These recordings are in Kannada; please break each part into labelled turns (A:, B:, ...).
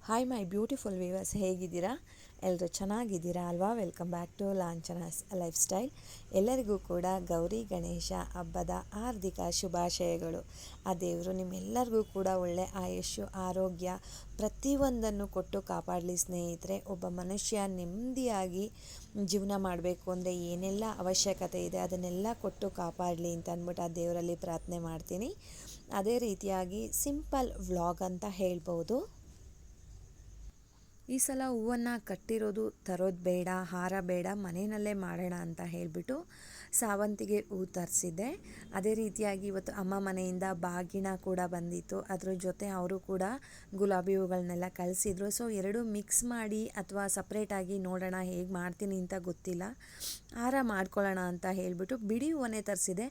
A: ಹಾಯ್ ಮೈ ಬ್ಯೂಟಿಫುಲ್ ವ್ಯೂವರ್ಸ್, ಹೇಗಿದ್ದೀರಾ? ಎಲ್ಲರೂ ಚೆನ್ನಾಗಿದ್ದೀರಾ ಅಲ್ವಾ? Welcome back to Lanchana's lifestyle. ಎಲ್ಲರಿಗೂ ಕೂಡ ಗೌರಿ ಗಣೇಶ ಹಬ್ಬದ ಹಾರ್ದಿಕ ಶುಭಾಶಯಗಳು. ಆ ದೇವರು ನಿಮ್ಮೆಲ್ಲರಿಗೂ ಕೂಡ ಒಳ್ಳೆ ಆಯುಷ್ಯು, ಆರೋಗ್ಯ ಪ್ರತಿಯೊಂದನ್ನು ಕೊಟ್ಟು ಕಾಪಾಡಲಿ ಸ್ನೇಹಿತರೆ. ಒಬ್ಬ ಮನುಷ್ಯ ನೆಮ್ಮದಿಯಾಗಿ ಜೀವನ ಮಾಡಬೇಕು ಅಂದರೆ ಏನೆಲ್ಲ ಅವಶ್ಯಕತೆ ಇದೆ ಅದನ್ನೆಲ್ಲ ಕೊಟ್ಟು ಕಾಪಾಡಲಿ ಅಂತ ಅಂದ್ಬಿಟ್ಟು ಆ ದೇವರಲ್ಲಿ ಪ್ರಾರ್ಥನೆ ಮಾಡ್ತೀನಿ. ಅದೇ ರೀತಿಯಾಗಿ ಸಿಂಪಲ್ ವ್ಲಾಗ್ ಅಂತ ಹೇಳ್ಬೋದು. ಈ ಸಲ ಹೂವನ್ನು ಕಟ್ಟಿರೋದು ತರೋದು ಬೇಡ, ಹಾರ ಬೇಡ, ಮನೆಯಲ್ಲೇ ಮಾಡೋಣ ಅಂತ ಹೇಳಿಬಿಟ್ಟು ಸಾವಂತಿಗೆ ಹೂ ತರಿಸಿದ್ದೆ. ಅದೇ ರೀತಿಯಾಗಿ ಇವತ್ತು ಅಮ್ಮ ಮನೆಯಿಂದ ಬಾಗಿನ ಕೂಡ ಬಂದಿತ್ತು. ಅದ್ರ ಜೊತೆ ಅವರು ಕೂಡ ಗುಲಾಬಿ ಹೂಗಳನ್ನೆಲ್ಲ ಕಳಿಸಿದ್ರು. ಸೊ ಎರಡೂ ಮಿಕ್ಸ್ ಮಾಡಿ ಅಥವಾ ಸಪ್ರೇಟಾಗಿ ನೋಡೋಣ ಹೇಗೆ ಮಾಡ್ತೀನಿ ಅಂತ ಗೊತ್ತಿಲ್ಲ. ಹಾರ ಮಾಡ್ಕೊಳ್ಳೋಣ ಅಂತ ಹೇಳಿಬಿಟ್ಟು ಬಿಡಿ ಹೂವನ್ನೇ ತರಿಸಿದೆ.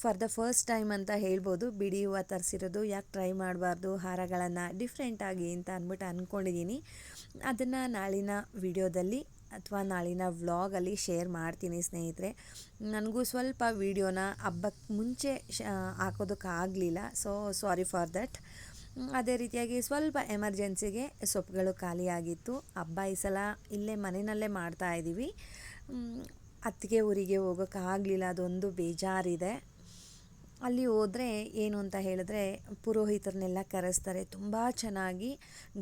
A: ಫಾರ್ ದ ಫಸ್ಟ್ ಟೈಮ್ ಅಂತ ಹೇಳ್ಬೋದು ಬಿಡಿ ಹೂವು ತರಿಸಿರೋದು. ಯಾಕೆ ಟ್ರೈ ಮಾಡಬಾರ್ದು ಹಾರಗಳನ್ನು ಡಿಫ್ರೆಂಟಾಗಿ ಅಂತ ಅಂದ್ಬಿಟ್ಟು ಅಂದ್ಕೊಂಡಿದ್ದೀನಿ. ಅದನ್ನು ನಾಳಿನ ವಿಡಿಯೋದಲ್ಲಿ ಅಥವಾ ನಾಳಿನ ವ್ಲಾಗಲ್ಲಿ ಶೇರ್ ಮಾಡ್ತೀನಿ ಸ್ನೇಹಿತರೆ. ನನಗೂ ಸ್ವಲ್ಪ ವಿಡಿಯೋನ ಹಬ್ಬಕ್ಕೆ ಮುಂಚೆ ಹಾಕೋದಕ್ಕಾಗಲಿಲ್ಲ, ಸೊ ಸಾರಿ ಫಾರ್ ದಟ್. ಅದೇ ರೀತಿಯಾಗಿ ಸ್ವಲ್ಪ ಎಮರ್ಜೆನ್ಸಿಗೆ ಸೊಪ್ಪುಗಳು ಖಾಲಿಯಾಗಿತ್ತು. ಹಬ್ಬ ಈ ಸಲ ಇಲ್ಲೇ ಮನೆಯಲ್ಲೇ ಮಾಡ್ತಾಯಿದ್ದೀವಿ. ಅತ್ತಿಗೆ ಊರಿಗೆ ಹೋಗೋಕ್ಕಾಗಲಿಲ್ಲ, ಅದೊಂದು ಬೇಜಾರಿದೆ. ಅಲ್ಲಿ ಹೋದರೆ ಏನು ಅಂತ ಹೇಳಿದ್ರೆ ಪುರೋಹಿತರನ್ನೆಲ್ಲ ಕರೆಸ್ತಾರೆ, ತುಂಬ ಚೆನ್ನಾಗಿ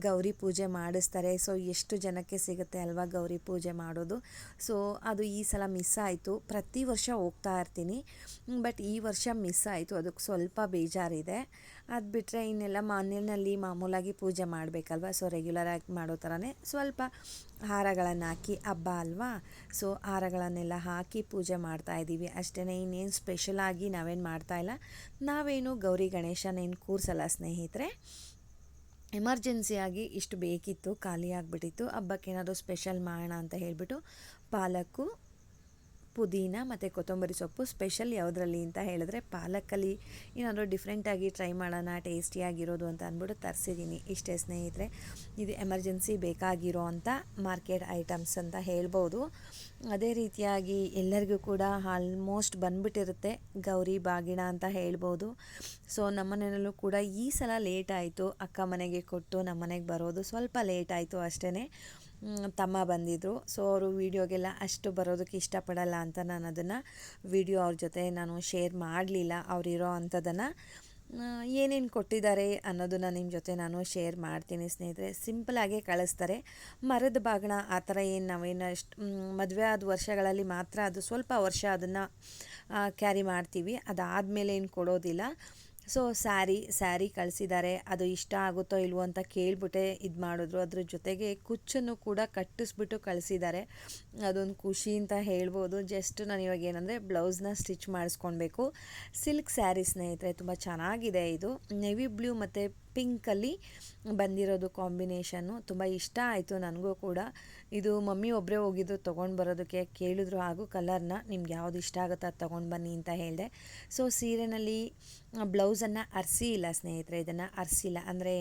A: ಗೌರಿ ಪೂಜೆ ಮಾಡಿಸ್ತಾರೆ. ಸೊ ಎಷ್ಟು ಜನಕ್ಕೆ ಸಿಗುತ್ತೆ ಅಲ್ವಾ ಗೌರಿ ಪೂಜೆ ಮಾಡೋದು. ಸೊ ಅದು ಈ ಸಲ ಮಿಸ್ ಆಯಿತು. ಪ್ರತಿ ವರ್ಷ ಹೋಗ್ತಾ ಇರ್ತೀನಿ, ಬಟ್ ಈ ವರ್ಷ ಮಿಸ್ ಆಯಿತು. ಅದಕ್ಕೆ ಸ್ವಲ್ಪ ಬೇಜಾರಿದೆ. ಅದು ಬಿಟ್ಟರೆ ಇನ್ನೆಲ್ಲ ಮನೆಯಲ್ಲಿ ಮಾಮೂಲಾಗಿ ಪೂಜೆ ಮಾಡಬೇಕಲ್ವ, ಸೊ ರೆಗ್ಯುಲರಾಗಿ ಮಾಡೋ ಥರನೇ ಸ್ವಲ್ಪ ಹಾರಗಳನ್ನು ಹಾಕಿ, ಹಬ್ಬ ಅಲ್ವಾ, ಸೊ ಹಾರಗಳನ್ನೆಲ್ಲ ಹಾಕಿ ಪೂಜೆ ಮಾಡ್ತಾಯಿದ್ದೀವಿ ಅಷ್ಟೇ. ಇನ್ನೇನು ಸ್ಪೆಷಲಾಗಿ ನಾವೇನು ಮಾಡ್ತಾಯಿಲ್ಲ. ನಾವೇನು ಗೌರಿ ಗಣೇಶನೇನು ಕೂರಿಸಲ್ಲ ಸ್ನೇಹಿತರೆ. ಎಮರ್ಜೆನ್ಸಿಯಾಗಿ ಇಷ್ಟು ಬೇಕಿತ್ತು, ಖಾಲಿ ಆಗಿಬಿಟ್ಟಿತ್ತು. ಹಬ್ಬಕ್ಕೆ ಏನಾದರೂ ಸ್ಪೆಷಲ್ ಮಾಡೋಣ ಅಂತ ಹೇಳಿಬಿಟ್ಟು ಪಾಲಕ್ಕು, ಪುದೀನ ಮತ್ತು ಕೊತ್ತಂಬರಿ ಸೊಪ್ಪು. ಸ್ಪೆಷಲ್ ಯಾವುದರಲ್ಲಿ ಅಂತ ಹೇಳಿದ್ರೆ ಪಾಲಕ್ಕಲ್ಲಿ ಏನಾದರೂ ಡಿಫ್ರೆಂಟಾಗಿ ಟ್ರೈ ಮಾಡೋಣ, ಟೇಸ್ಟಿಯಾಗಿರೋದು ಅಂತ ಅಂದ್ಬಿಟ್ಟು ತರಿಸಿದ್ದೀನಿ. ಇಷ್ಟೇ ಸ್ನೇಹಿತರೆ, ಇದು ಎಮರ್ಜೆನ್ಸಿ ಬೇಕಾಗಿರೋ ಅಂಥ ಮಾರ್ಕೆಟ್ ಐಟಮ್ಸ್ ಅಂತ ಹೇಳ್ಬೋದು. ಅದೇ ರೀತಿಯಾಗಿ ಎಲ್ಲರಿಗೂ ಕೂಡ ಆಲ್ಮೋಸ್ಟ್ ಬಂದ್ಬಿಟ್ಟಿರುತ್ತೆ ಗೌರಿ ಬಾಗಿನ ಅಂತ ಹೇಳ್ಬೋದು. ಸೊ ನಮ್ಮನೆಯಲ್ಲೂ ಕೂಡ ಈ ಸಲ ಲೇಟ್ ಆಯಿತು. ಅಕ್ಕ ಮನೆಗೆ ಕೊಟ್ಟು ನಮ್ಮ ಮನೆಗೆ ಬರೋದು ಸ್ವಲ್ಪ ಲೇಟ್ ಆಯಿತು ಅಷ್ಟೇ. ತಮ್ಮ ಬಂದಿದ್ದರು, ಸೊ ಅವರು ವೀಡಿಯೋಗೆಲ್ಲ ಅಷ್ಟು ಬರೋದಕ್ಕೆ ಇಷ್ಟಪಡಲ್ಲ ಅಂತ ನಾನು ಅದನ್ನು ವೀಡಿಯೋ ಅವ್ರ ಜೊತೆ ನಾನು ಶೇರ್ ಮಾಡಲಿಲ್ಲ. ಅವರಿರೋ ಅಂಥದ್ದನ್ನು ಏನೇನು ಕೊಟ್ಟಿದ್ದಾರೆ ಅನ್ನೋದನ್ನು ನಿಮ್ಮ ಜೊತೆ ನಾನು ಶೇರ್ ಮಾಡ್ತೀನಿ ಸ್ನೇಹಿತರೆ. ಸಿಂಪಲಾಗೇ ಕಳಿಸ್ತಾರೆ. ಮರದ ಬಾಗಿಣ ಆ ಥರ ಏನು ನಾವೇನು ಅಷ್ಟು ಮದುವೆ ಆದ ವರ್ಷಗಳಲ್ಲಿ ಮಾತ್ರ ಅದು ಸ್ವಲ್ಪ ವರ್ಷ ಅದನ್ನು ಕ್ಯಾರಿ ಮಾಡ್ತೀವಿ, ಅದಾದಮೇಲೆ ಏನು ಕೊಡೋದಿಲ್ಲ. ಸೊ ಸ್ಯಾರಿ ಕಳಿಸಿದ್ದಾರೆ. ಅದು ಇಷ್ಟ ಆಗುತ್ತೋ ಇಲ್ವೋ ಅಂತ ಕೇಳಿಬಿಟ್ಟೆ ಇದು ಮಾಡಿದ್ರು. ಅದ್ರ ಜೊತೆಗೆ ಕುಚ್ಚನ್ನು ಕೂಡ ಕಟ್ಟಿಸ್ಬಿಟ್ಟು ಕಳಿಸಿದ್ದಾರೆ. ಅದೊಂದು ಖುಷಿ ಅಂತ ಹೇಳ್ಬೋದು. ಜಸ್ಟ್ ನಾನು ಇವಾಗ ಏನಂದರೆ ಬ್ಲೌಸ್ನ ಸ್ಟಿಚ್ ಮಾಡಿಸ್ಕೊಳ್ಬೇಕು. ಸಿಲ್ಕ್ ಸ್ಯಾರಿ ಸ್ನೇಹಿತರೆ, ತುಂಬ ಚೆನ್ನಾಗಿದೆ. ಇದು ನೆವಿ ಬ್ಲೂ ಮತ್ತು ಪಿಂಕಲ್ಲಿ ಬಂದಿರೋದು ಕಾಂಬಿನೇಷನ್ನು ತುಂಬ ಇಷ್ಟ ಆಯಿತು ನನಗೂ ಕೂಡ. ಇದು ಮಮ್ಮಿ ಒಬ್ಬರೇ ಹೋಗಿದ್ದು ತೊಗೊಂಡು ಬರೋದಕ್ಕೆ, ಕೇಳಿದ್ರು ಹಾಗೂ ಕಲರ್ನ ನಿಮ್ಗೆ ಯಾವುದು ಇಷ್ಟ ಆಗುತ್ತೋ ಅದು ತೊಗೊಂಡು ಬನ್ನಿ ಅಂತ ಹೇಳಿದೆ. ಸೊ ಸೀರೆನಲ್ಲಿ ಬ್ಲೌಸನ್ನು ಅರಿಸಿಲ್ಲ ಸ್ನೇಹಿತರೆ, ಇದನ್ನು ಅರಿಸಿಲ್ಲ ಅಂದರೆ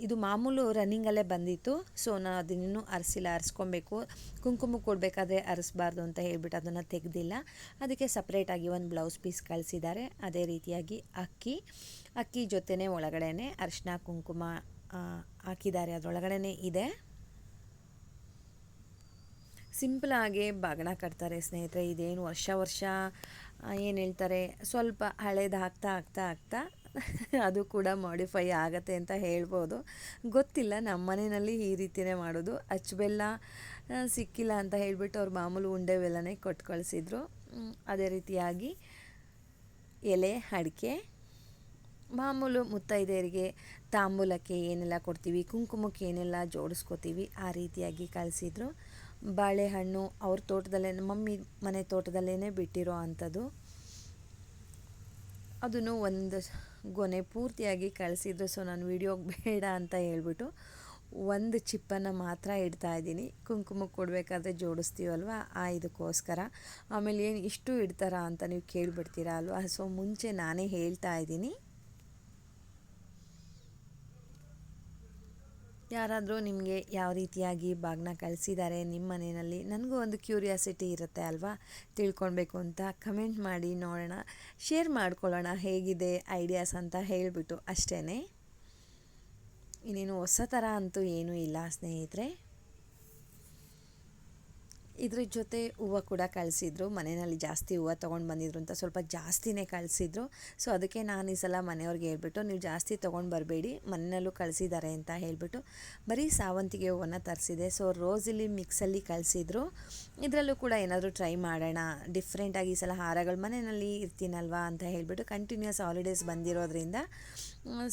A: ಇದು ಮಾಮೂಲು ರನ್ನಿಂಗಲ್ಲೇ ಬಂದಿತ್ತು. ಸೊ ನಾನು ಅದನ್ನೂ ಅರಿಸಿಲ್ಲ, ಅರಿಸ್ಕೊಬೇಕು. ಕುಂಕುಮ ಕೊಡಬೇಕಾದ್ರೆ ಅರಿಸ್ಬಾರ್ದು ಅಂತ ಹೇಳ್ಬಿಟ್ಟು ಅದನ್ನು ತೆಗೆದಿಲ್ಲ. ಅದಕ್ಕೆ ಸಪ್ರೇಟಾಗಿ ಒಂದು ಬ್ಲೌಸ್ ಪೀಸ್ ಕಳಿಸಿದ್ದಾರೆ. ಅದೇ ರೀತಿಯಾಗಿ ಅಕ್ಕಿ ಜೊತೆನೇ ಒಳಗಡೆ ಅರಿಶಿನ ಕುಂಕುಮ ಹಾಕಿದ್ದಾರೆ, ಅದರೊಳಗಡೆ ಇದೆ. ಸಿಂಪಲಾಗಿ ಬಾಗಿಣ ಕಟ್ತಾರೆ ಸ್ನೇಹಿತರೆ. ಇದೇನು ವರ್ಷ ಏನು ಹೇಳ್ತಾರೆ, ಸ್ವಲ್ಪ ಹಳೇದು ಆಗ್ತಾ ಅದು ಕೂಡ ಮಾಡಿಫೈ ಆಗುತ್ತೆ ಅಂತ ಹೇಳ್ಬೋದು. ಗೊತ್ತಿಲ್ಲ, ನಮ್ಮ ಮನೆಯಲ್ಲಿ ಈ ರೀತಿಯೇ ಮಾಡೋದು. ಅಚ್ಚು ಸಿಕ್ಕಿಲ್ಲ ಅಂತ ಹೇಳಿಬಿಟ್ಟು ಅವ್ರು ಮಾಮೂಲು ಉಂಡೆ ಬೆಲ್ಲನೇ ಕೊಟ್ಟು ಕಳಿಸಿದ್ರು. ಅದೇ ರೀತಿಯಾಗಿ ಎಲೆ, ಅಡಿಕೆ, ಮಾಮೂಲು ಮುತ್ತೈದೆಯರಿಗೆ ತಾಂಬೂಲಕ್ಕೆ ಏನೆಲ್ಲ ಕೊಡ್ತೀವಿ, ಕುಂಕುಮಕ್ಕೆ ಏನೆಲ್ಲ ಜೋಡಿಸ್ಕೋತೀವಿ ಆ ರೀತಿಯಾಗಿ ಕಳಿಸಿದ್ರು. ಬಾಳೆಹಣ್ಣು ಅವ್ರ ತೋಟದಲ್ಲೇ, ಮಮ್ಮಿ ಮನೆ ತೋಟದಲ್ಲೇ ಬಿಟ್ಟಿರೋ ಅಂಥದ್ದು, ಅದನ್ನು ಒಂದು ಗೊನೆ ಪೂರ್ತಿಯಾಗಿ ಕಳಿಸಿದ್ರು. ಸೊ ನಾನು ವೀಡಿಯೋಗೆ ಬೇಡ ಅಂತ ಹೇಳ್ಬಿಟ್ಟು ಒಂದು ಚಿಪ್ಪನ್ನು ಮಾತ್ರ ಇಡ್ತಾಯಿದ್ದೀನಿ. ಕುಂಕುಮಕ್ಕೆ ಕೊಡಬೇಕಾದ್ರೆ ಜೋಡಿಸ್ತೀವಲ್ವ ಇದಕ್ಕೋಸ್ಕರ. ಆಮೇಲೆ ಏನು ಇಷ್ಟು ಇಡ್ತಾರಾ ಅಂತ ನೀವು ಕೇಳಿಬಿಡ್ತೀರಾ ಅಲ್ವಾ. ಸೊ ಮುಂಚೆ ನಾನೇ ಹೇಳ್ತಾ ಇದ್ದೀನಿ. ಯಾರಾದರೂ ನಿಮಗೆ ಯಾವ ರೀತಿಯಾಗಿ ಬಾಗಿನ ಕಳಿಸಿದ್ದಾರೆ ನಿಮ್ಮ ಮನೆಯಲ್ಲಿ, ನನಗೂ ಒಂದು ಕ್ಯೂರಿಯಾಸಿಟಿ ಇರುತ್ತೆ ಅಲ್ವಾ, ತಿಳ್ಕೊಳ್ಬೇಕು ಅಂತ. ಕಮೆಂಟ್ ಮಾಡಿ ನೋಡೋಣ, ಶೇರ್ ಮಾಡ್ಕೊಳ್ಳೋಣ ಹೇಗಿದೆ ಐಡಿಯಾಸ್ ಅಂತ ಹೇಳಿಬಿಟ್ಟು ಅಷ್ಟೇ. ಇನ್ನೇನು ಹೊಸ ಥರ ಅಂತೂ ಏನೂ ಇಲ್ಲ ಸ್ನೇಹಿತರೆ. ಇದ್ರ ಜೊತೆ ಹೂವು ಕೂಡ ಕಳಿಸಿದ್ರು, ಮನೆಯಲ್ಲಿ ಜಾಸ್ತಿ ಹೂವು ತೊಗೊಂಡು ಬಂದಿದ್ರು ಅಂತ ಸ್ವಲ್ಪ ಜಾಸ್ತಿನೇ ಕಳಿಸಿದ್ರು. ಸೊ ಅದಕ್ಕೆ ನಾನು ಈ ಸಲ ಮನೆಯವ್ರಿಗೆ ಹೇಳ್ಬಿಟ್ಟು, ನೀವು ಜಾಸ್ತಿ ತೊಗೊಂಡು ಬರಬೇಡಿ, ಮನೆಯಲ್ಲೂ ಕಳಿಸಿದ್ದಾರೆ ಅಂತ ಹೇಳಿಬಿಟ್ಟು ಬರೀ ಸಾವಂತಿಗೆ ಹೂವನ್ನು ತರಿಸಿದೆ. ಸೊ ರೋಸಲ್ಲಿ ಮಿಕ್ಸಲ್ಲಿ ಕಳಿಸಿದ್ರು. ಇದರಲ್ಲೂ ಕೂಡ ಏನಾದರೂ ಟ್ರೈ ಮಾಡೋಣ, ಡಿಫ್ರೆಂಟಾಗಿ ಈ ಸಲ ಹಾರಗಳು ಮನೆಯಲ್ಲಿ ಇರ್ತೀನಲ್ವ ಅಂತ ಹೇಳಿಬಿಟ್ಟು, ಕಂಟಿನ್ಯೂಸ್ ಹಾಲಿಡೇಸ್ ಬಂದಿರೋದ್ರಿಂದ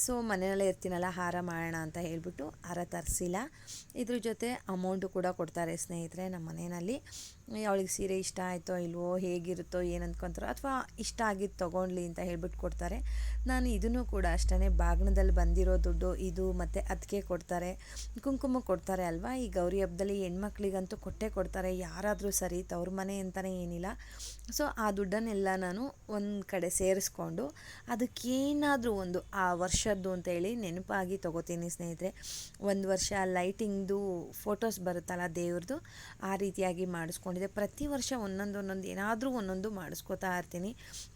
A: ಸೊ ಮನೆಯಲ್ಲೇ ಇರ್ತೀನಲ್ಲ, ಹಾರ ಮಾಡೋಣ ಅಂತ ಹೇಳಿಬಿಟ್ಟು ಹಾರ ತರಿಸಿಲ್ಲ. ಇದ್ರ ಜೊತೆ ಅಮೌಂಟು ಕೂಡ ಕೊಡ್ತಾರೆ ಸ್ನೇಹಿತರೆ ನಮ್ಮ ಮನೆಯಲ್ಲಿ. ಅವಳಿಗೆ ಸೀರೆ ಇಷ್ಟ ಆಯಿತೋ ಇಲ್ವೋ, ಹೇಗಿರುತ್ತೋ ಏನು ಅಂದ್ಕೊತಾರೋ, ಅಥವಾ ಇಷ್ಟ ಆಗಿದ್ದು ತೊಗೊಳ್ಲಿ ಅಂತ ಹೇಳ್ಬಿಟ್ಟು ಕೊಡ್ತಾರೆ. ನಾನು ಇದನ್ನು ಕೂಡ ಅಷ್ಟೇ, ಬಾಗಿಣದಲ್ಲಿ ಬಂದಿರೋ ದುಡ್ಡು ಇದು ಮತ್ತು ಅದಕ್ಕೆ ಕೊಡ್ತಾರೆ, ಕುಂಕುಮ ಕೊಡ್ತಾರೆ ಅಲ್ವಾ. ಈ ಗೌರಿ ಹಬ್ಬದಲ್ಲಿ ಹೆಣ್ಮಕ್ಳಿಗಂತೂ ಕೊಟ್ಟೇ ಕೊಡ್ತಾರೆ, ಯಾರಾದರೂ ಸರಿ, ತವ್ರ ಮನೆ ಅಂತಲೇ ಏನಿಲ್ಲ. ಸೊ ಆ ದುಡ್ಡನ್ನೆಲ್ಲ ನಾನು ಒಂದು ಕಡೆ ಸೇರಿಸ್ಕೊಂಡು ಅದಕ್ಕೇನಾದರೂ ಒಂದು ಆ ವರ್ಷದ್ದು ಅಂತೇಳಿ ನೆನಪಾಗಿ ತೊಗೋತೀನಿ ಸ್ನೇಹಿತರೆ. ಒಂದು ವರ್ಷ ಲೈಟಿಂಗ್ದು ಫೋಟೋಸ್ ಬರುತ್ತಲ್ಲ ದೇವ್ರದ್ದು, ಆ ರೀತಿಯಾಗಿ ಮಾಡಿಸ್ಕೊಂಡಿದ್ದೆ. ಪ್ರತಿ ವರ್ಷ ಒಂದೊಂದು ಏನಾದರೂ ಒಂದೊಂದು ಮಾಡಿಸ್ಕೋತಾ ಇರ್ತೀನಿ.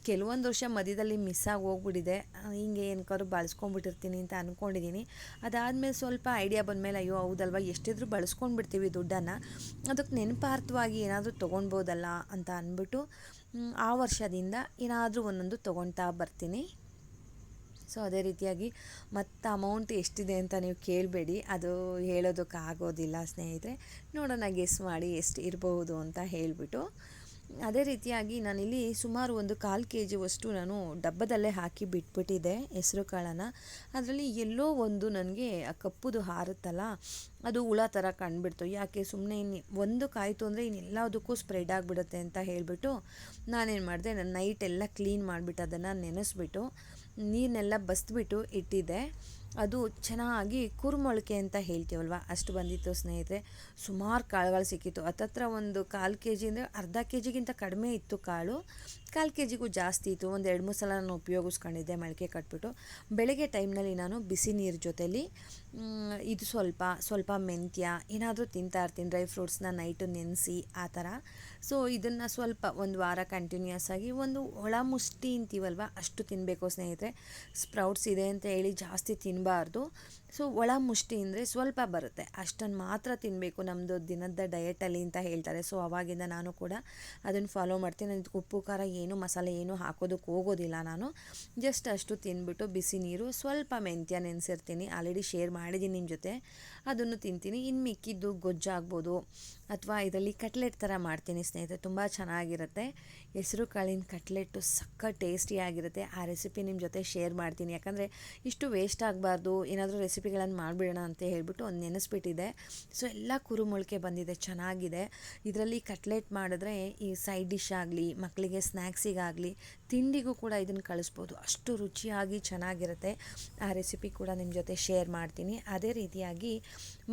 A: ಕೆಲವೊಂದು ವರ್ಷ ಮಧ್ಯದಲ್ಲಿ ಮಿಸ್ಸಾಗಿ ಹೋಗ್ಬಿಟ್ಟಿದೆ, ಹಿಂಗೆ ಏನಕ್ಕಾದ್ರೂ ಬಳಸ್ಕೊಂಡ್ಬಿಟ್ಟಿರ್ತೀನಿ ಅಂತ ಅಂದ್ಕೊಂಡಿದ್ದೀನಿ. ಅದಾದಮೇಲೆ ಸ್ವಲ್ಪ ಐಡಿಯಾ ಬಂದಮೇಲೆ, ಅಯ್ಯೋ ಹೌದಲ್ವ, ಎಷ್ಟಿದ್ರೂ ಬಳಸ್ಕೊಂಡ್ಬಿಡ್ತೀವಿ ದುಡ್ಡನ್ನು, ಅದಕ್ಕೆ ನೆನಪಾರ್ಥವಾಗಿ ಏನಾದರೂ ತೊಗೊಳ್ಬೋದಲ್ಲ ಅಂತ ಅಂದ್ಬಿಟ್ಟು ಆ ವರ್ಷದಿಂದ ಏನಾದರೂ ಒಂದೊಂದು ತೊಗೊಳ್ತಾ ಬರ್ತೀನಿ. ಸೊ ಅದೇ ರೀತಿಯಾಗಿ ಮತ್ತು ಅಮೌಂಟ್ ಎಷ್ಟಿದೆ ಅಂತ ನೀವು ಕೇಳಬೇಡಿ, ಅದು ಹೇಳೋದಕ್ಕಾಗೋದಿಲ್ಲ ಸ್ನೇಹಿತರೆ. ನೋಡೋಣ, ಗೆಸ್ ಮಾಡಿ ಎಷ್ಟು ಇರಬಹುದು ಅಂತ ಹೇಳಿಬಿಟ್ಟು. ಅದೇ ರೀತಿಯಾಗಿ ನಾನಿಲ್ಲಿ ಸುಮಾರು ಒಂದು 1/4 kg ನಾನು ಡಬ್ಬದಲ್ಲೇ ಹಾಕಿ ಬಿಟ್ಬಿಟ್ಟಿದ್ದೆ ಹೆಸರು ಕಾಳನ್ನು. ಅದರಲ್ಲಿ ಎಲ್ಲೋ ಒಂದು ನನಗೆ ಆ ಕಪ್ಪುದು ಹಾರುತ್ತಲ್ಲ, ಅದು ಹುಳ ಥರ ಕಂಡುಬಿಡ್ತು. ಯಾಕೆ ಸುಮ್ಮನೆ ಒಂದು ಕಾಯಿತು ಅಂದರೆ ಇನ್ನೆಲ್ಲದಕ್ಕೂ ಸ್ಪ್ರೆಡ್ ಆಗಿಬಿಡುತ್ತೆ ಅಂತ ಹೇಳಿಬಿಟ್ಟು ನಾನೇನು ಮಾಡಿದೆ, ನಾನು ನೈಟೆಲ್ಲ ಕ್ಲೀನ್ ಮಾಡಿಬಿಟ್ಟು ಅದನ್ನು ನೆನೆಸ್ಬಿಟ್ಟು ನೀರನ್ನೆಲ್ಲ ಬಸ್ಬಿಟ್ಟು ಇಟ್ಟಿದ್ದೆ. ಅದು ಚೆನ್ನಾಗಿ ಕುರುಮೊಳಕೆ ಅಂತ ಹೇಳ್ತೀವಲ್ವ, ಅಷ್ಟು ಬಂದಿತ್ತು ಸ್ನೇಹಿತರೆ. ಸುಮಾರು ಕಾಳುಗಳು ಸಿಕ್ಕಿತ್ತು. ಹತ್ತತ್ರ ಒಂದು 1/4 kg ಅಂದರೆ ಅರ್ಧ kg ಕಡಿಮೆ ಇತ್ತು ಕಾಳು, 1/4 kg ಜಾಸ್ತಿ ಇತ್ತು. ಒಂದು 2-3 ಸಲ ನಾನು ಉಪಯೋಗಿಸ್ಕೊಂಡಿದ್ದೆ ಮೊಳಕೆ ಕಟ್ಬಿಟ್ಟು. ಬೆಳಗ್ಗೆ ಟೈಮ್ನಲ್ಲಿ ನಾನು ಬಿಸಿ ನೀರು ಜೊತೆಲಿ ಇದು ಸ್ವಲ್ಪ ಮೆಂತ್ಯ ಏನಾದರೂ ತಿಂತಾ ಇರ್ತೀನಿ, ಡ್ರೈ ಫ್ರೂಟ್ಸ್ನ ನೈಟು ನೆನೆಸಿ ಆ ಥರ. ಸೊ ಇದನ್ನು ಸ್ವಲ್ಪ ಒಂದು ವಾರ ಕಂಟಿನ್ಯೂಸ್ ಆಗಿ ಒಂದು ಒಳ ಮುಷ್ಟಿ ಅಂತೀವಲ್ವ, ಅಷ್ಟು ತಿನ್ನಬೇಕು ಸ್ನೇಹಿತರೆ. ಸ್ಪ್ರೌಟ್ಸ್ ಇದೆ ಅಂತ ಹೇಳಿ ಜಾಸ್ತಿ ತಿನ್ನಬಾರ್ದು. ಸೊ ಒಳ ಮುಷ್ಟಿ ಅಂದರೆ ಸ್ವಲ್ಪ ಬರುತ್ತೆ, ಅಷ್ಟನ್ನು ಮಾತ್ರ ತಿನ್ನಬೇಕು ನಮ್ಮದು ದಿನದ ಡಯಟಲ್ಲಿ ಅಂತ ಹೇಳ್ತಾರೆ. ಸೊ ಅವಾಗಿಂದ ನಾನು ಕೂಡ ಅದನ್ನು ಫಾಲೋ ಮಾಡ್ತೀನಿ. ಅದಕ್ಕೆ ಉಪ್ಪು ಖಾರ ಏನು ಮಸಾಲೆ ಏನು ಹಾಕೋದಕ್ಕೆ ಹೋಗೋದಿಲ್ಲ ನಾನು. ಜಸ್ಟ್ ಅಷ್ಟು ತಿಂದ್ಬಿಟ್ಟು ಬಿಸಿ ನೀರು, ಸ್ವಲ್ಪ ಮೆಂತ್ಯ ನೆನೆಸಿರ್ತೀನಿ, ಆಲ್ರೆಡಿ ಶೇರ್ ಮಾಡಿದ್ದೀನಿ ನಿಮ್ಮ ಜೊತೆ, ಅದನ್ನು ತಿಂತೀನಿ. ಇನ್ನು ಮಿಕ್ಕಿದ್ದು ಗೊಜ್ಜಾಗ್ಬೋದು ಅಥವಾ ಇದರಲ್ಲಿ ಕಟ್ಲೆಟ್ ಥರ ಮಾಡ್ತೀನಿ ಸ್ನೇಹಿತರೆ, ತುಂಬ ಚೆನ್ನಾಗಿರುತ್ತೆ. ಹೆಸರು ಕಾಳಿನ ಕಟ್ಲೆಟ್ಟು ಸಕ್ಕ ಟೇಸ್ಟಿಯಾಗಿರುತ್ತೆ. ಆ ರೆಸಿಪಿ ನಿಮ್ಮ ಜೊತೆ ಶೇರ್ ಮಾಡ್ತೀನಿ, ಯಾಕಂದರೆ ಇಷ್ಟು ವೇಸ್ಟ್ ಆಗಬಾರ್ದು, ಏನಾದರೂ ರೆಸಿಪಿಗಳನ್ನು ಮಾಡಿಬಿಡೋಣ ಅಂತ ಹೇಳ್ಬಿಟ್ಟು ಒಂದು ನೆನೆಸ್ಬಿಟ್ಟಿದೆ. ಸೊ ಎಲ್ಲ ಕುರುಮೊಳಕೆ ಬಂದಿದೆ, ಚೆನ್ನಾಗಿದೆ. ಇದರಲ್ಲಿ ಕಟ್ಲೆಟ್ ಮಾಡಿದ್ರೆ ಈ ಸೈಡ್ ಡಿಶ್ ಆಗಲಿ, ಮಕ್ಕಳಿಗೆ ಸ್ನ್ಯಾಕ್ಸಿಗಾಗಲಿ, ತಿಂಡಿಗೂ ಕೂಡ ಇದನ್ನು ಕಳಿಸ್ಬೋದು, ಅಷ್ಟು ರುಚಿಯಾಗಿ ಚೆನ್ನಾಗಿರುತ್ತೆ. ಆ ರೆಸಿಪಿ ಕೂಡ ನಿಮ್ಮ ಜೊತೆ ಶೇರ್ ಮಾಡ್ತೀನಿ. ಅದೇ ರೀತಿಯಾಗಿ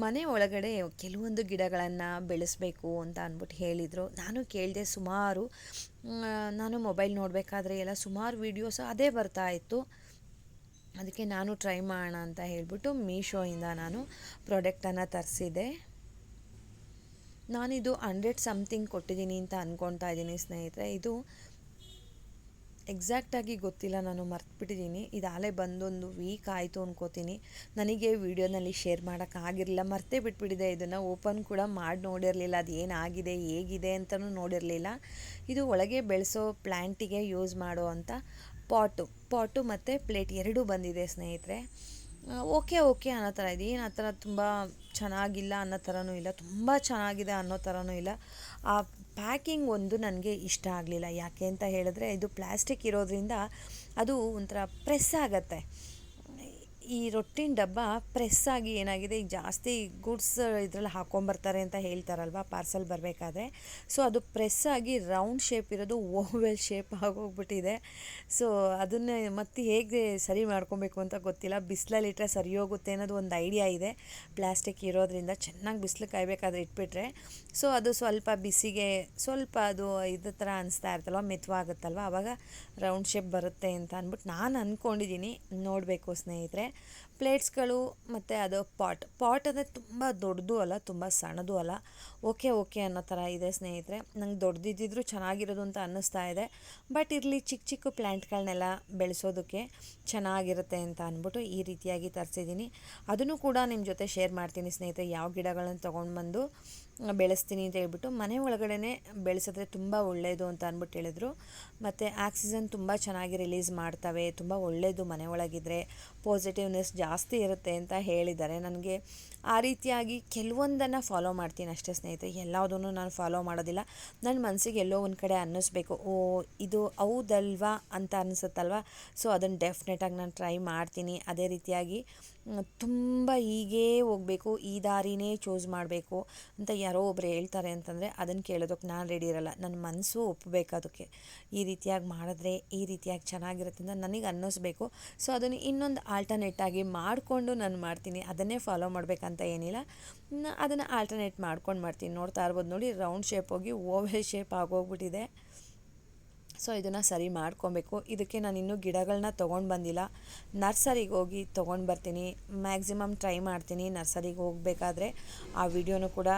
A: ಮನೆ ಒಳಗಡೆ ಕೆಲವೊಂದು ಗಿಡಗಳನ್ನು ಬೆಳೆಸಬೇಕು ಅಂತ ಅಂದ್ಬಿಟ್ಟು ಹೇಳಿದರು. ನಾನು ಕೇಳಿದೆ ಸುಮಾರು, ನಾನು ಮೊಬೈಲ್ ನೋಡಬೇಕಾದ್ರೆ ಎಲ್ಲ ಸುಮಾರು ವೀಡಿಯೋಸ್ ಅದೇ ಬರ್ತಾ ಇತ್ತು. ಅದಕ್ಕೆ ನಾನು ಟ್ರೈ ಮಾಡೋಣ ಅಂತ ಹೇಳಿಬಿಟ್ಟು ಮೀಶೋಯಿಂದ ನಾನು ಪ್ರಾಡಕ್ಟನ್ನು ತರಿಸಿದೆ. ನಾನಿದು 100 ಸಮಥಿಂಗ್ ಕೊಟ್ಟಿದ್ದೀನಿ ಅಂತ ಅಂದ್ಕೊಳ್ತಾ ಇದ್ದೀನಿ ಸ್ನೇಹಿತರೆ. ಇದು ಎಕ್ಸಾಕ್ಟಾಗಿ ಗೊತ್ತಿಲ್ಲ, ನಾನು ಮರ್ತುಬಿಟ್ಟಿದ್ದೀನಿ. ಇದು ಆಲೇ ಬಂದೊಂದು ವೀಕ್ ಆಯಿತು ಅನ್ಕೋತೀನಿ. ನನಗೆ ವೀಡಿಯೋನಲ್ಲಿ ಶೇರ್ ಮಾಡೋಕ್ಕಾಗಿರಲಿಲ್ಲ, ಮರ್ತೇ ಬಿಟ್ಬಿಟ್ಟಿದೆ. ಇದನ್ನು ಓಪನ್ ಕೂಡ ಮಾಡಿ ನೋಡಿರಲಿಲ್ಲ, ಅದು ಏನಾಗಿದೆ ಹೇಗಿದೆ ಅಂತಲೂ ನೋಡಿರಲಿಲ್ಲ. ಇದು ಒಳಗೆ ಬೆಳೆಸೋ ಪ್ಲ್ಯಾಂಟಿಗೆ ಯೂಸ್ ಮಾಡೋ ಅಂಥ ಪಾಟು ಮತ್ತು ಪ್ಲೇಟ್ ಎರಡೂ ಬಂದಿದೆ ಸ್ನೇಹಿತರೆ. ಓಕೆ ಅನ್ನೋ ಥರ ಇದೆ, ಏನು ಆ ಥರ ತುಂಬ ಚೆನ್ನಾಗಿಲ್ಲ ಅನ್ನೋ ಥರನೂ ಇಲ್ಲ, ತುಂಬ ಚೆನ್ನಾಗಿದೆ ಅನ್ನೋ ಥರನೂ ಇಲ್ಲ. ಆ ಪ್ಯಾಕಿಂಗ್ ಒಂದು ನನಗೆ ಇಷ್ಟ ಆಗಲಿಲ್ಲ. ಯಾಕೆ ಅಂತ ಹೇಳಿದ್ರೆ, ಇದು ಪ್ಲ್ಯಾಸ್ಟಿಕ್ ಇರೋದ್ರಿಂದ ಅದು ಒಂಥರ ಪ್ರೆಸ್ ಆಗುತ್ತೆ. ಈ ರೊಟ್ಟಿನ ಡಬ್ಬ ಪ್ರೆಸ್ ಆಗಿ ಏನಾಗಿದೆ, ಈಗ ಜಾಸ್ತಿ ಗುಡ್ಸ್ ಇದರಲ್ಲಿ ಹಾಕ್ಕೊಂಬರ್ತಾರೆ ಅಂತ ಹೇಳ್ತಾರಲ್ವ ಪಾರ್ಸಲ್ ಬರಬೇಕಾದ್ರೆ. ಸೊ ಅದು ಪ್ರೆಸ್ ಆಗಿ ರೌಂಡ್ ಶೇಪ್ ಇರೋದು ಓವೆಲ್ ಶೇಪ್ ಆಗೋಗ್ಬಿಟ್ಟಿದೆ. ಸೊ ಅದನ್ನೇ ಮತ್ತೆ ಹೇಗೆ ಸರಿ ಮಾಡ್ಕೊಬೇಕು ಅಂತ ಗೊತ್ತಿಲ್ಲ. ಬಿಸಿಲಲ್ಲಿಟ್ಟರೆ ಸರಿ ಹೋಗುತ್ತೆ ಅನ್ನೋದು ಒಂದು ಐಡಿಯಾ ಇದೆ. ಪ್ಲ್ಯಾಸ್ಟಿಕ್ ಇರೋದ್ರಿಂದ ಚೆನ್ನಾಗಿ ಬಿಸಿಲು ಕಾಯಬೇಕಾದ್ರೆ ಇಟ್ಬಿಟ್ರೆ, ಸೊ ಅದು ಸ್ವಲ್ಪ ಬಿಸಿಗೆ ಸ್ವಲ್ಪ ಅದು ಇದೇ ಥರ ಅನಿಸ್ತಾ ಇರ್ತಲ್ವ, ಮೆತ್ತವಾಗುತ್ತಲ್ವ, ಆವಾಗ ರೌಂಡ್ ಶೇಪ್ ಬರುತ್ತೆ ಅಂತ ಅಂದ್ಬಿಟ್ಟು ನಾನು ಅಂದ್ಕೊಂಡಿದ್ದೀನಿ. ನೋಡಬೇಕು ಸ್ನೇಹಿತರೆ. ಪ್ಲೇಟ್ಸ್ಗಳು ಮತ್ತು ಅದು ಪಾಟ್ ಅಂದರೆ ತುಂಬ ದೊಡ್ಡದು ಅಲ್ಲ, ತುಂಬ ಸಣ್ಣದು ಅಲ್ಲ, ಓಕೆ ಅನ್ನೋ ಥರ ಇದೆ ಸ್ನೇಹಿತರೆ. ನಂಗೆ ದೊಡ್ಡದಿದ್ದರೂ ಚೆನ್ನಾಗಿರೋದು ಅಂತ ಅನ್ನಿಸ್ತಾ ಇದೆ. ಬಟ್ ಇರಲಿ, ಚಿಕ್ಕ ಚಿಕ್ಕ ಪ್ಲ್ಯಾಂಟ್ಗಳನ್ನೆಲ್ಲ ಬೆಳೆಸೋದಕ್ಕೆ ಚೆನ್ನಾಗಿರುತ್ತೆ ಅಂತ ಅಂದ್ಬಿಟ್ಟು ಈ ರೀತಿಯಾಗಿ ತರಿಸಿದ್ದೀನಿ. ಅದನ್ನು ಕೂಡ ನಿಮ್ಮ ಜೊತೆ ಶೇರ್ ಮಾಡ್ತೀನಿ ಸ್ನೇಹಿತರೆ, ಯಾವ ಗಿಡಗಳನ್ನು ತೊಗೊಂಡು ಬಂದು ಬೆಳೆಸ್ತೀನಿ ಅಂತ ಹೇಳ್ಬಿಟ್ಟು. ಮನೆ ಒಳಗಡೆ ಬೆಳೆಸಿದ್ರೆ ತುಂಬ ಒಳ್ಳೆಯದು ಅಂತ ಅಂದ್ಬಿಟ್ಟು ಹೇಳಿದ್ರು. ಮತ್ತು ಆಕ್ಸಿಜನ್ ತುಂಬ ಚೆನ್ನಾಗಿ ರಿಲೀಸ್ ಮಾಡ್ತವೆ, ತುಂಬ ಒಳ್ಳೆಯದು ಮನೆ ಒಳಗಿದ್ರೆ, ಪಾಸಿಟಿವ್ನೆಸ್ ಜಾಸ್ತಿ ಇರುತ್ತೆ ಅಂತ ಹೇಳಿದ್ದಾರೆ. ನನಗೆ ಆ ರೀತಿಯಾಗಿ ಕೆಲವೊಂದನ್ನು ಫಾಲೋ ಮಾಡ್ತೀನಿ ಅಷ್ಟೇ ಸ್ನೇಹಿತರೆ, ಎಲ್ಲದನ್ನು ನಾನು ಫಾಲೋ ಮಾಡೋದಿಲ್ಲ. ನನ್ನ ಮನಸ್ಸಿಗೆ ಎಲ್ಲೋ ಒಂದು ಕಡೆ ಅನ್ನಿಸ್ಬೇಕು, ಓ ಇದು ಹೌದಲ್ವಾ ಅಂತ ಅನಿಸುತ್ತಲ್ವ, ಸೊ ಅದನ್ನು ಡೆಫಿನೆಟಾಗಿ ನಾನು ಟ್ರೈ ಮಾಡ್ತೀನಿ. ಅದೇ ರೀತಿಯಾಗಿ ತುಂಬ ಹೀಗೇ ಹೋಗಬೇಕು, ಈ ದಾರಿನೇ ಚೂಸ್ ಮಾಡಬೇಕು ಅಂತ ಯಾರೋ ಒಬ್ರು ಹೇಳ್ತಾರೆ ಅಂತಂದರೆ ಅದನ್ನು ಕೇಳೋದಕ್ಕೆ ನಾನು ರೆಡಿ ಇರಲ್ಲ. ನನ್ನ ಮನಸ್ಸು ಒಪ್ಪಬೇಕು ಅದಕ್ಕೆ, ಈ ರೀತಿಯಾಗಿ ಮಾಡಿದ್ರೆ ಈ ರೀತಿಯಾಗಿ ಚೆನ್ನಾಗಿರುತ್ತೆ ಅಂತ ನನಗೆ ಅನ್ನಿಸ್ಬೇಕು. ಸೊ ಅದನ್ನು ಇನ್ನೊಂದು ಆಲ್ಟರ್ನೇಟಾಗಿ ಮಾಡಿಕೊಂಡು ನಾನು ಮಾಡ್ತೀನಿ, ಅದನ್ನೇ ಫಾಲೋ ಮಾಡಬೇಕಂತ ಏನಿಲ್ಲ. ಅದನ್ನು ಆಲ್ಟರ್ನೇಟ್ ಮಾಡ್ಕೊಂಡು ಮಾಡ್ತೀನಿ. ನೋಡ್ತಾ ಇರ್ಬೋದು ನೋಡಿ, ರೌಂಡ್ ಶೇಪ್ ಹೋಗಿ ಓವೆಲ್ ಶೇಪ್ ಆಗೋಗ್ಬಿಟ್ಟಿದೆ. ಸೊ ಇದನ್ನು ಸರಿ ಮಾಡ್ಕೊಬೇಕು. ಇದಕ್ಕೆ ನಾನು ಇನ್ನೂ ಗಿಡಗಳನ್ನ ತೊಗೊಂಡು ಬಂದಿಲ್ಲ, ನರ್ಸರಿಗೆ ಹೋಗಿ ತೊಗೊಂಡು ಬರ್ತೀನಿ. ಮ್ಯಾಕ್ಸಿಮಮ್ ಟ್ರೈ ಮಾಡ್ತೀನಿ ನರ್ಸರಿಗೆ ಹೋಗಬೇಕಾದ್ರೆ ಆ ವಿಡಿಯೋನು ಕೂಡ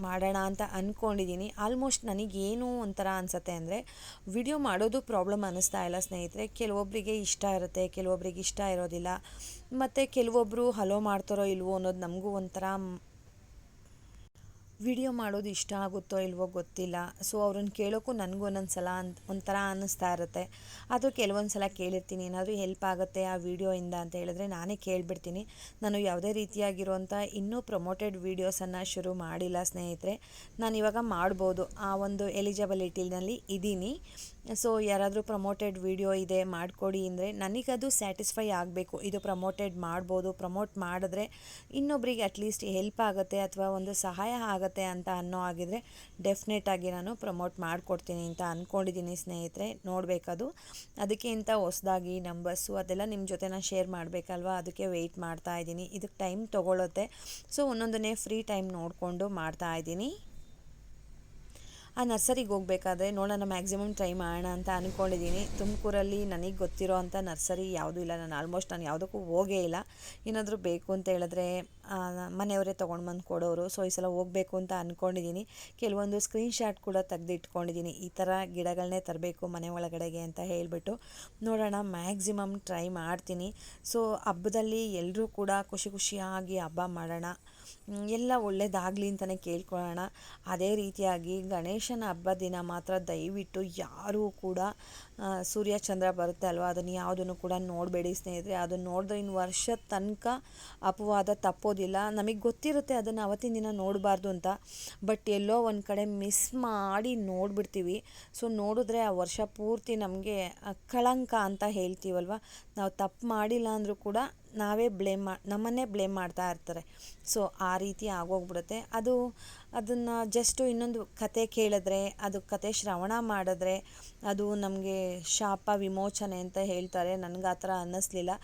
A: ಮಾಡೋಣ ಅಂತ ಅಂದ್ಕೊಂಡಿದ್ದೀನಿ. ಆಲ್ಮೋಸ್ಟ್ ನನಗೇನು ಒಂಥರ ಅನಿಸುತ್ತೆ ಅಂದರೆ, ವಿಡಿಯೋ ಮಾಡೋದು ಪ್ರಾಬ್ಲಮ್ ಅನ್ನಿಸ್ತಾ ಇಲ್ಲ ಸ್ನೇಹಿತರೆ. ಕೆಲವೊಬ್ಬರಿಗೆ ಇಷ್ಟ ಇರುತ್ತೆ, ಕೆಲವೊಬ್ಬರಿಗೆ ಇಷ್ಟ ಇರೋದಿಲ್ಲ. ಮತ್ತು ಕೆಲವೊಬ್ಬರು ಹಲೋ ಮಾಡ್ತಾರೋ ಇಲ್ವೋ ಅನ್ನೋದು ನಮಗೂ ಒಂಥರ, ವಿಡಿಯೋ ಮಾಡೋದು ಇಷ್ಟ ಆಗುತ್ತೋ ಇಲ್ವೋ ಗೊತ್ತಿಲ್ಲ. ಸೊ ಅವ್ರನ್ನ ಕೇಳೋಕ್ಕೂ ನನಗೂ ಒಂದೊಂದು ಸಲ ಒಂಥರ ಅನ್ನಿಸ್ತಾ ಇರುತ್ತೆ. ಆದರೂ ಕೆಲವೊಂದು ಸಲ ಕೇಳಿರ್ತೀನಿ, ಏನಾದರೂ ಹೆಲ್ಪ್ ಆಗುತ್ತೆ ಆ ವಿಡಿಯೋಯಿಂದ ಅಂತ ಹೇಳಿದ್ರೆ ನಾನೇ ಕೇಳಿಬಿಡ್ತೀನಿ. ನಾನು ಯಾವುದೇ ರೀತಿಯಾಗಿರುವಂಥ ಇನ್ನೂ ಪ್ರಮೋಟೆಡ್ ವೀಡಿಯೋಸನ್ನು ಶುರು ಮಾಡಿಲ್ಲ ಸ್ನೇಹಿತರೆ. ನಾನು ಇವಾಗ ಮಾಡ್ಬೋದು, ಆ ಒಂದು ಎಲಿಜಿಬಿಲಿಟಿನಲ್ಲಿ ಇದ್ದೀನಿ. ಸೊ ಯಾರಾದರೂ ಪ್ರಮೋಟೆಡ್ ವಿಡಿಯೋ ಇದೆ ಮಾಡಿಕೊಡಿ ಅಂದರೆ ನನಗದು ಸ್ಯಾಟಿಸ್ಫೈ ಆಗಬೇಕು. ಇದು ಪ್ರಮೋಟೆಡ್ ಮಾಡ್ಬೋದು, ಪ್ರಮೋಟ್ ಮಾಡಿದ್ರೆ ಇನ್ನೊಬ್ಬರಿಗೆ ಅಟ್ಲೀಸ್ಟ್ ಹೆಲ್ಪ್ ಆಗುತ್ತೆ ಅಥವಾ ಒಂದು ಸಹಾಯ ಆಗುತ್ತೆ ಅಂತ ಅನ್ನೋ ಆಗಿದ್ರೆ ಡೆಫಿನೆಟಾಗಿ ನಾನು ಪ್ರಮೋಟ್ ಮಾಡಿಕೊಡ್ತೀನಿ ಅಂತ ಅಂದ್ಕೊಂಡಿದ್ದೀನಿ ಸ್ನೇಹಿತರೆ. ನೋಡಬೇಕದು, ಅದಕ್ಕೆ ಇಂಥ ಹೊಸದಾಗಿ ನಂಬರ್ಸು ಅದೆಲ್ಲ ನಿಮ್ಮ ಜೊತೆ ನಾನು ಶೇರ್ ಮಾಡಬೇಕಲ್ವ, ಅದಕ್ಕೆ ವೆಯ್ಟ್ ಮಾಡ್ತಾ ಇದ್ದೀನಿ. ಇದಕ್ಕೆ ಟೈಮ್ ತೊಗೊಳುತ್ತೆ. ಸೊ ಒಂದೊಂದನ್ನೇ ಫ್ರೀ ಟೈಮ್ ನೋಡಿಕೊಂಡು ಮಾಡ್ತಾಯಿದ್ದೀನಿ. ಆ ನರ್ಸರಿಗೆ ಹೋಗಬೇಕಾದ್ರೆ ನೋಡೋಣ, ಮ್ಯಾಕ್ಸಿಮಮ್ ಟ್ರೈ ಮಾಡೋಣ ಅಂತ ಅಂದ್ಕೊಂಡಿದ್ದೀನಿ. ತುಮಕೂರಲ್ಲಿ ನನಗೆ ಗೊತ್ತಿರೋ ಅಂಥ ನರ್ಸರಿ ಯಾವುದೂ ಇಲ್ಲ. ನಾನು ಯಾವುದಕ್ಕೂ ಹೋಗೇ ಇಲ್ಲ. ಏನಾದರೂ ಬೇಕು ಅಂತ ಹೇಳಿದ್ರೆ ಮನೆಯವರೇ ತೊಗೊಂಡು ಬಂದು ಕೊಡೋರು. ಸೊ ಈ ಸಲ ಹೋಗಬೇಕು ಅಂತ ಅಂದ್ಕೊಂಡಿದ್ದೀನಿ. ಕೆಲವೊಂದು ಸ್ಕ್ರೀನ್ಶಾಟ್ ಕೂಡ ತೆಗೆದು ಇಟ್ಕೊಂಡಿದ್ದೀನಿ, ಈ ಥರ ಗಿಡಗಳನ್ನೇ ತರಬೇಕು ಮನೆ ಒಳಗಡೆಗೆ ಅಂತ ಹೇಳಿಬಿಟ್ಟು. ನೋಡೋಣ, ಮ್ಯಾಕ್ಸಿಮಮ್ ಟ್ರೈ ಮಾಡ್ತೀನಿ. ಸೊ ಹಬ್ಬದಲ್ಲಿ ಎಲ್ಲರೂ ಕೂಡ ಖುಷಿಯಾಗಿ ಹಬ್ಬ ಮಾಡೋಣ, ಎಲ್ಲ ಒಳ್ಳೆಯದಾಗಲಿ ಅಂತಲೇ ಕೇಳ್ಕೊಳ್ಳೋಣ. ಅದೇ ರೀತಿಯಾಗಿ ಗಣೇಶನ ಹಬ್ಬದ ದಿನ ಮಾತ್ರ ದಯವಿಟ್ಟು ಯಾರೂ ಕೂಡ ಸೂರ್ಯ ಚಂದ್ರ ಬರುತ್ತೆ ಅಲ್ವ, ಅದನ್ನು ಯಾವುದನ್ನು ಕೂಡ ನೋಡಬೇಡಿ ಸ್ನೇಹಿತರೆ. ಅದನ್ನು ನೋಡಿದ್ರೆ ಇನ್ನು ವರ್ಷದ ತನಕ ಅಪವಾದ ತಪ್ಪೋದಿಲ್ಲ. ನಮಗೆ ಗೊತ್ತಿರುತ್ತೆ ಅದನ್ನು ಅವತ್ತಿನ ದಿನ ನೋಡಬಾರ್ದು ಅಂತ, ಬಟ್ ಎಲ್ಲೋ ಒಂದು ಕಡೆ ಮಿಸ್ ಮಾಡಿ ನೋಡಿಬಿಡ್ತೀವಿ. ಸೊ ನೋಡಿದ್ರೆ ಆ ವರ್ಷ ಪೂರ್ತಿ ನಮಗೆ ಕಳಂಕ ಅಂತ ಹೇಳ್ತೀವಲ್ವ, ನಾವು ತಪ್ಪು ಮಾಡಿಲ್ಲ ಅಂದರೂ ಕೂಡ ನಮ್ಮನ್ನೇ ಬ್ಲೇಮ್ ಮಾಡ್ತಾ ಇರ್ತಾರೆ. ಸೊ ಆ ರೀತಿ ಆಗೋಗ್ಬಿಡುತ್ತೆ. ಅದನ್ನು ಜಸ್ಟು ಇನ್ನೊಂದು ಕತೆ ಕೇಳಿದ್ರೆ, ಅದು ಕತೆ ಶ್ರವಣ ಮಾಡಿದ್ರೆ ಅದು ನಮಗೆ ಶಾಪ ವಿಮೋಚನೆ ಅಂತ ಹೇಳ್ತಾರೆ. ನನಗೆ ಆ ಥರ ಅನ್ನಿಸ್ಲಿಲ್ಲ.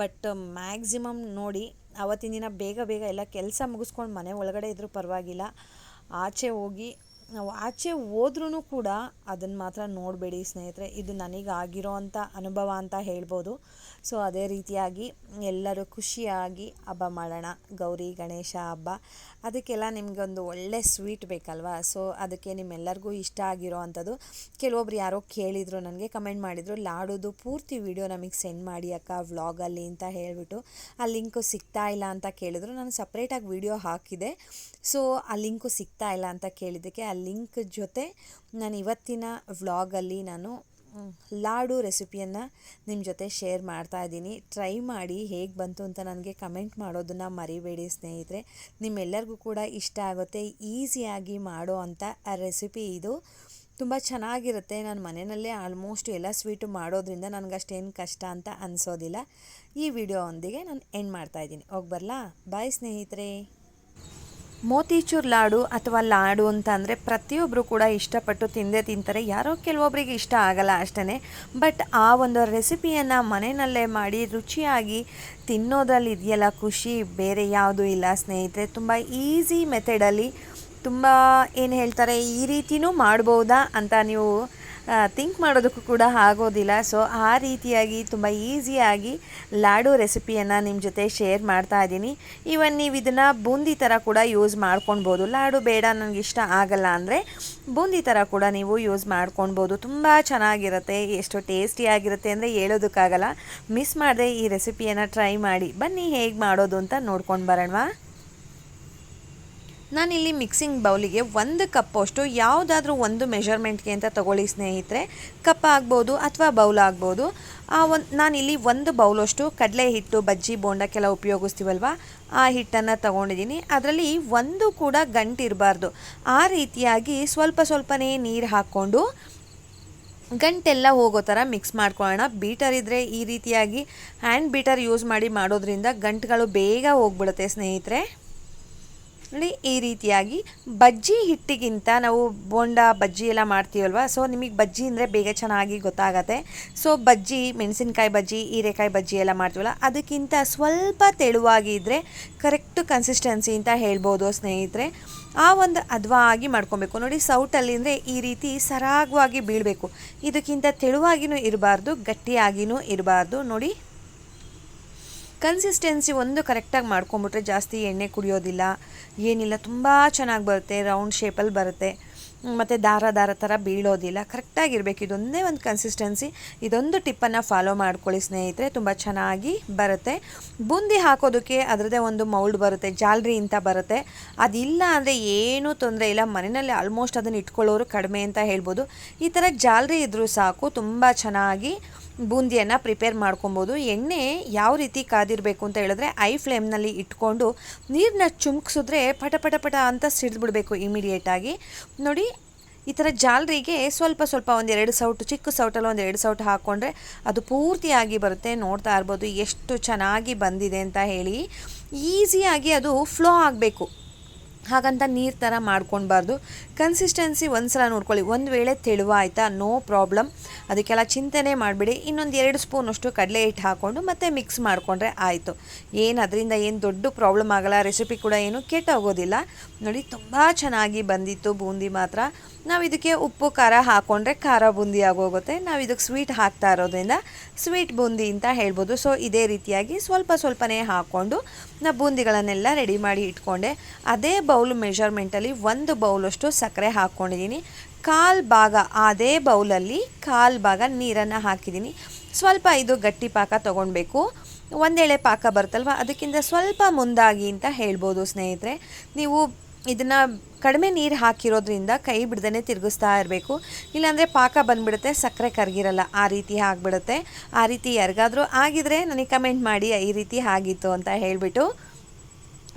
A: ಬಟ್ ಮ್ಯಾಕ್ಸಿಮಮ್ ನೋಡಿ, ಆವತ್ತಿನ ದಿನ ಬೇಗ ಎಲ್ಲ ಕೆಲಸ ಮುಗಿಸ್ಕೊಂಡು ಮನೆ ಒಳಗಡೆ ಇದ್ದರೂ ಪರವಾಗಿಲ್ಲ, ಆಚೆ ಹೋದ್ರೂ ಕೂಡ ಅದನ್ನು ಮಾತ್ರ ನೋಡಬೇಡಿ ಸ್ನೇಹಿತರೆ. ಇದು ನನಗಾಗಿರೋ ಅಂಥ ಅನುಭವ ಅಂತ ಹೇಳ್ಬೋದು. ಸೊ ಅದೇ ರೀತಿಯಾಗಿ ಎಲ್ಲರೂ ಖುಷಿಯಾಗಿ ಹಬ್ಬ ಮಾಡೋಣ. ಗೌರಿ ಗಣೇಶ ಹಬ್ಬ, ಅದಕ್ಕೆಲ್ಲ ನಿಮಗೊಂದು ಒಳ್ಳೆ ಸ್ವೀಟ್ ಬೇಕಲ್ವಾ. ಸೊ ಅದಕ್ಕೆ ನಿಮ್ಮೆಲ್ಲರಿಗೂ ಇಷ್ಟ ಆಗಿರೋ ಅಂಥದ್ದು. ಕೆಲವೊಬ್ರು ಯಾರೋ ಕೇಳಿದರು, ನನಗೆ ಕಮೆಂಟ್ ಮಾಡಿದರು, ಲಾಡೋದು ಪೂರ್ತಿ ವಿಡಿಯೋ ನಮಗೆ ಸೆಂಡ್ ಮಾಡಿ ಅಕ್ಕ ವ್ಲಾಗಲ್ಲಿ ಅಂತ ಹೇಳಿಬಿಟ್ಟು. ಆ ಲಿಂಕು ಸಿಗ್ತಾ ಇಲ್ಲ ಅಂತ ಕೇಳಿದ್ರು. ನಾನು ಸಪ್ರೇಟಾಗಿ ವಿಡಿಯೋ ಹಾಕಿದೆ. ಸೊ ಆ ಲಿಂಕು ಸಿಗ್ತಾ ಇಲ್ಲ ಅಂತ ಕೇಳಿದ್ದಕ್ಕೆ ಆ ಲಿಂಕ್ ಜೊತೆ ನಾನು ಇವತ್ತಿನ ವ್ಲಾಗಲ್ಲಿ ನಾನು ಲಾಡು ರೆಸಿಪಿಯನ್ನು ನಿಮ್ಮ ಜೊತೆ ಶೇರ್ ಮಾಡ್ತಾಯಿದ್ದೀನಿ. ಟ್ರೈ ಮಾಡಿ ಹೇಗೆ ಬಂತು ಅಂತ ನನಗೆ ಕಮೆಂಟ್ ಮಾಡೋದನ್ನು ಮರಿಬೇಡಿ ಸ್ನೇಹಿತರೆ. ನಿಮ್ಮೆಲ್ಲರಿಗೂ ಕೂಡ ಇಷ್ಟ ಆಗುತ್ತೆ. ಈಸಿಯಾಗಿ ಮಾಡೋ ಅಂಥ ರೆಸಿಪಿ ಇದು, ತುಂಬ ಚೆನ್ನಾಗಿರುತ್ತೆ. ನಾನು ಮನೆಯಲ್ಲೇ ಆಲ್ಮೋಸ್ಟ್ ಎಲ್ಲ ಸ್ವೀಟು ಮಾಡೋದ್ರಿಂದ ನನಗಷ್ಟೇನು ಕಷ್ಟ ಅಂತ ಅನಿಸೋದಿಲ್ಲ. ಈ ವಿಡಿಯೋ ಒಂದಿಗೆ ನಾನು ಎಂಡ್ ಮಾಡ್ತಾಯಿದ್ದೀನಿ. ಹೋಗಿ ಬರಲಾ? ಬಾಯ್ ಸ್ನೇಹಿತರೆ. ಮೋತಿಚೂರ್ ಲಾಡು ಅಥವಾ ಲಾಡು ಅಂತ ಅಂದರೆ ಪ್ರತಿಯೊಬ್ಬರು ಕೂಡ ಇಷ್ಟಪಟ್ಟು ತಿಂತಾರೆ. ಯಾರೋ ಕೆಲವೊಬ್ಬರಿಗೆ ಇಷ್ಟ ಆಗಲ್ಲ ಅಷ್ಟೇ. ಬಟ್ ಆ ಒಂದು ರೆಸಿಪಿಯನ್ನು ಮನೆಯಲ್ಲೇ ಮಾಡಿ ರುಚಿಯಾಗಿ ತಿನ್ನೋದ್ರಲ್ಲಿ ಇದೆಯಲ್ಲ ಖುಷಿ, ಬೇರೆ ಯಾವುದೂ ಇಲ್ಲ ಸ್ನೇಹಿತರೆ. ತುಂಬ ಈಸಿ ಮೆಥಡಲ್ಲಿ, ತುಂಬ ಏನು ಹೇಳ್ತಾರೆ, ಈ ರೀತಿಯೂ ಮಾಡ್ಬೋದಾ ಅಂತ ನೀವು ಥಿಂಕ್ ಮಾಡೋದಕ್ಕೂ ಕೂಡ ಆಗೋದಿಲ್ಲ. ಸೊ ಆ ರೀತಿಯಾಗಿ ತುಂಬ ಈಸಿಯಾಗಿ ಲಾಡು ರೆಸಿಪಿಯನ್ನು ನಿಮ್ಮ ಜೊತೆ ಶೇರ್ ಮಾಡ್ತಾ ಇದ್ದೀನಿ. ಈವನ್ ನೀವು ಇದನ್ನು ಬೂಂದಿ ಥರ ಕೂಡ ಯೂಸ್ ಮಾಡ್ಕೊಳ್ಬೋದು. ಲಾಡು ಬೇಡ ನನಗೆ ಇಷ್ಟ ಆಗಲ್ಲ ಅಂದರೆ ಬೂಂದಿ ಥರ ಕೂಡ ನೀವು ಯೂಸ್ ಮಾಡ್ಕೊಳ್ಬೋದು. ತುಂಬ ಚೆನ್ನಾಗಿರುತ್ತೆ, ಎಷ್ಟು ಟೇಸ್ಟಿಯಾಗಿರುತ್ತೆ ಅಂದರೆ ಹೇಳೋದಕ್ಕಾಗಲ್ಲ. ಮಿಸ್ ಮಾಡದೆ ಈ ರೆಸಿಪಿಯನ್ನು ಟ್ರೈ ಮಾಡಿ. ಬನ್ನಿ ಹೇಗೆ ಮಾಡೋದು ಅಂತ ನೋಡ್ಕೊಂಡು ಬರೋಣವಾ. ನಾನಿಲ್ಲಿ ಮಿಕ್ಸಿಂಗ್ ಬೌಲಿಗೆ 1 ಕಪ್ಪಷ್ಟು ಯಾವುದಾದ್ರೂ ಒಂದು ಮೆಷರ್ಮೆಂಟ್ಗೆ ಅಂತ ತಗೊಳ್ಳಿ ಸ್ನೇಹಿತರೆ. ಕಪ್ ಆಗ್ಬೋದು ಅಥವಾ ಬೌಲ್ ಆಗ್ಬೋದು. ನಾನಿಲ್ಲಿ 1 ಬೌಲಷ್ಟು ಕಡಲೆ ಹಿಟ್ಟು, ಬಜ್ಜಿ ಬೋಂಡಕ್ಕೆಲ್ಲ ಉಪಯೋಗಿಸ್ತೀವಲ್ವ, ಆ ಹಿಟ್ಟನ್ನು ತೊಗೊಂಡಿದ್ದೀನಿ. ಅದರಲ್ಲಿ ಒಂದು ಕೂಡ ಗಂಟಿರಬಾರ್ದು. ಆ ರೀತಿಯಾಗಿ ಸ್ವಲ್ಪನೇ ನೀರು ಹಾಕ್ಕೊಂಡು ಗಂಟೆಲ್ಲ ಹೋಗೋ ಥರ ಮಿಕ್ಸ್ ಮಾಡ್ಕೊಳ್ಳೋಣ. ಬೀಟರ್ ಇದ್ದರೆ ಈ ರೀತಿಯಾಗಿ ಹ್ಯಾಂಡ್ ಬೀಟರ್ ಯೂಸ್ ಮಾಡಿ ಮಾಡೋದ್ರಿಂದ ಗಂಟುಗಳು ಬೇಗ ಹೋಗ್ಬಿಡುತ್ತೆ ಸ್ನೇಹಿತರೆ. ನೋಡಿ, ಈ ರೀತಿಯಾಗಿ ಬಜ್ಜಿ ಹಿಟ್ಟಿಗಿಂತ ನಾವು ಬೋಂಡ ಬಜ್ಜಿ ಎಲ್ಲ ಮಾಡ್ತೀವಲ್ವ, ಸೊ ನಿಮಗೆ ಬಜ್ಜಿ ಅಂದರೆ ಬೇಗ ಚೆನ್ನಾಗಿ ಗೊತ್ತಾಗತ್ತೆ. ಸೊ ಬಜ್ಜಿ, ಮೆಣಸಿನ್ಕಾಯಿ ಬಜ್ಜಿ, ಹೀರೆಕಾಯಿ ಬಜ್ಜಿ ಎಲ್ಲ ಮಾಡ್ತೀವಲ್ಲ, ಅದಕ್ಕಿಂತ ಸ್ವಲ್ಪ ತೆಳುವಾಗಿದ್ದರೆ ಕರೆಕ್ಟ್ ಕನ್ಸಿಸ್ಟೆನ್ಸಿ ಅಂತ ಹೇಳ್ಬೋದು ಸ್ನೇಹಿತರೆ. ಆ ಒಂದು ಹದವಾಗಿ ಮಾಡ್ಕೊಬೇಕು. ನೋಡಿ, ಸೌಟಲ್ಲಿ ಅಂದರೆ ಈ ರೀತಿ ಸರಾಗವಾಗಿ ಬೀಳಬೇಕು. ಇದಕ್ಕಿಂತ ತೆಳುವಾಗಿಯೂ ಇರಬಾರ್ದು, ಗಟ್ಟಿಯಾಗಿಯೂ ಇರಬಾರ್ದು. ನೋಡಿ, ಕನ್ಸಿಸ್ಟೆನ್ಸಿ ಒಂದು ಕರೆಕ್ಟಾಗಿ ಮಾಡ್ಕೊಂಬಿಟ್ರೆ ಜಾಸ್ತಿ ಎಣ್ಣೆ ಕುಡಿಯೋದಿಲ್ಲ, ಏನಿಲ್ಲ, ತುಂಬ ಚೆನ್ನಾಗಿ ಬರುತ್ತೆ. ರೌಂಡ್ ಶೇಪಲ್ಲಿ ಬರುತ್ತೆ ಮತ್ತು ದಾರ ಥರ ಬೀಳೋದಿಲ್ಲ. ಕರೆಕ್ಟಾಗಿರಬೇಕು. ಇದೊಂದೇ ಒಂದು ಕನ್ಸಿಸ್ಟೆನ್ಸಿ. ಇದೊಂದು ಟಿಪ್ಪನ್ನು ಫಾಲೋ ಮಾಡ್ಕೊಳ್ಳಿ ಸ್ನೇಹಿತರೆ, ತುಂಬ ಚೆನ್ನಾಗಿ ಬರುತ್ತೆ. ಬೂಂದಿ ಹಾಕೋದಕ್ಕೆ ಅದರದ್ದೇ ಒಂದು ಮೌಲ್ಡ್ ಬರುತ್ತೆ, ಜಾಲ್ರಿ ಅಂತ ಬರುತ್ತೆ. ಅದಿಲ್ಲ ಅಂದರೆ ಏನೂ ತೊಂದರೆ ಇಲ್ಲ. ಮನೆಯಲ್ಲಿ ಆಲ್ಮೋಸ್ಟ್ ಅದನ್ನು ಇಟ್ಕೊಳ್ಳೋರು ಕಡಿಮೆ ಅಂತ ಹೇಳ್ಬೋದು. ಈ ಥರ ಜಾಲ್ರಿ ಇದ್ದರೂ ಸಾಕು, ತುಂಬ ಚೆನ್ನಾಗಿ ಬೂಂದಿಯನ್ನು ಪ್ರಿಪೇರ್ ಮಾಡ್ಕೊಬೋದು. ಎಣ್ಣೆ ಯಾವ ರೀತಿ ಕಾದಿರಬೇಕು ಅಂತ ಹೇಳಿದ್ರೆ ಐ ಫ್ಲೇಮ್ನಲ್ಲಿ ಇಟ್ಕೊಂಡು ನೀರನ್ನ ಚುಮ್ಕಿಸಿದ್ರೆ ಪಟ ಅಂತ ಸಿಡಿದ್ಬಿಡ್ಬೇಕು ಇಮಿಡಿಯೇಟಾಗಿ. ನೋಡಿ, ಈ ಥರ ಜಾಲರಿಗೆ ಸ್ವಲ್ಪ 1-2 ಸೌಟು, ಚಿಕ್ಕ ಸೌಟಲ್ಲಿ 1-2 ಸೌಟು ಹಾಕ್ಕೊಂಡ್ರೆ ಅದು ಪೂರ್ತಿಯಾಗಿ ಬರುತ್ತೆ. ನೋಡ್ತಾ ಇರ್ಬೋದು ಎಷ್ಟು ಚೆನ್ನಾಗಿ ಬಂದಿದೆ ಅಂತ ಹೇಳಿ. ಈಸಿಯಾಗಿ ಅದು ಫ್ಲೋ ಆಗಬೇಕು, ಹಾಗಂತ ನೀರು ಥರ ಮಾಡ್ಕೊಳ್ಬಾರ್ದು. ಕನ್ಸಿಸ್ಟೆನ್ಸಿ ಒಂದು ಸಲ ನೋಡ್ಕೊಳ್ಳಿ. ಒಂದು ವೇಳೆ ತೆಳುವಾಯ್ತಾ, ನೋ ಪ್ರಾಬ್ಲಮ್, ಅದಕ್ಕೆಲ್ಲ ಚಿಂತೆನೇ ಮಾಡಿಬಿಡಿ. ಇನ್ನೊಂದು 2 ಸ್ಪೂನಷ್ಟು ಕಡಲೆ ಹಿಟ್ಟು ಹಾಕ್ಕೊಂಡು ಮತ್ತೆ ಮಿಕ್ಸ್ ಮಾಡಿಕೊಂಡ್ರೆ ಆಯಿತು. ಅದರಿಂದ ಏನು ದೊಡ್ಡ ಪ್ರಾಬ್ಲಮ್ ಆಗಲ್ಲ. ರೆಸಿಪಿ ಕೂಡ ಏನು ಕೆಟ್ಟೋಗೋದಿಲ್ಲ. ನೋಡಿ, ತುಂಬ ಚೆನ್ನಾಗಿ ಬಂದಿತ್ತು ಬೂಂದಿ ಮಾತ್ರ. ನಾವು ಇದಕ್ಕೆ ಉಪ್ಪು ಖಾರ ಹಾಕ್ಕೊಂಡ್ರೆ ಖಾರ ಬೂಂದಿ ಆಗೋಗುತ್ತೆ. ನಾವು ಇದಕ್ಕೆ ಸ್ವೀಟ್ ಹಾಕ್ತಾ ಇರೋದ್ರಿಂದ ಸ್ವೀಟ್ ಬೂಂದಿ ಅಂತ ಹೇಳ್ಬೋದು. ಸೊ ಇದೇ ರೀತಿಯಾಗಿ ಸ್ವಲ್ಪನೇ ಹಾಕ್ಕೊಂಡು ನಾ ಬೂಂದಿಗಳನ್ನೆಲ್ಲ ರೆಡಿ ಮಾಡಿ ಇಟ್ಕೊಂಡೆ. ಅದೇ ಬೌಲ್ ಮೆಷರ್ಮೆಂಟಲ್ಲಿ 1 ಬೌಲಷ್ಟು ಸಕ್ಕರೆ ಹಾಕ್ಕೊಂಡಿದ್ದೀನಿ. 1/4 ಭಾಗ, ಅದೇ ಬೌಲಲ್ಲಿ 1/4 ಭಾಗ ನೀರನ್ನು ಹಾಕಿದ್ದೀನಿ. ಸ್ವಲ್ಪ ಇದು ಗಟ್ಟಿ ಪಾಕ ತೊಗೊಳ್ಬೇಕು. ಒಂದೆಳೆ ಪಾಕ ಬರುತ್ತಲ್ವ, ಅದಕ್ಕಿಂತ ಸ್ವಲ್ಪ ಮುಂದಾಗಿ ಅಂತ ಹೇಳ್ಬೋದು ಸ್ನೇಹಿತರೆ. ನೀವು ಇದನ್ನು ಕಡಿಮೆ ನೀರು ಹಾಕಿರೋದ್ರಿಂದ ಕೈ ಬಿಡ್ದೇ ತಿರುಗಿಸ್ತಾ ಇರಬೇಕು. ಇಲ್ಲಾಂದರೆ ಪಾಕ ಬಂದುಬಿಡುತ್ತೆ, ಸಕ್ಕರೆ ಕರಗಿರಲ್ಲ, ಆ ರೀತಿ ಆಗಿಬಿಡುತ್ತೆ. ಆ ರೀತಿ ಯಾರಿಗಾದರೂ ಆಗಿದ್ರೆ ನನಗೆ ಕಮೆಂಟ್ ಮಾಡಿ ಈ ರೀತಿ ಆಗಿತ್ತು ಅಂತ ಹೇಳಿಬಿಟ್ಟು.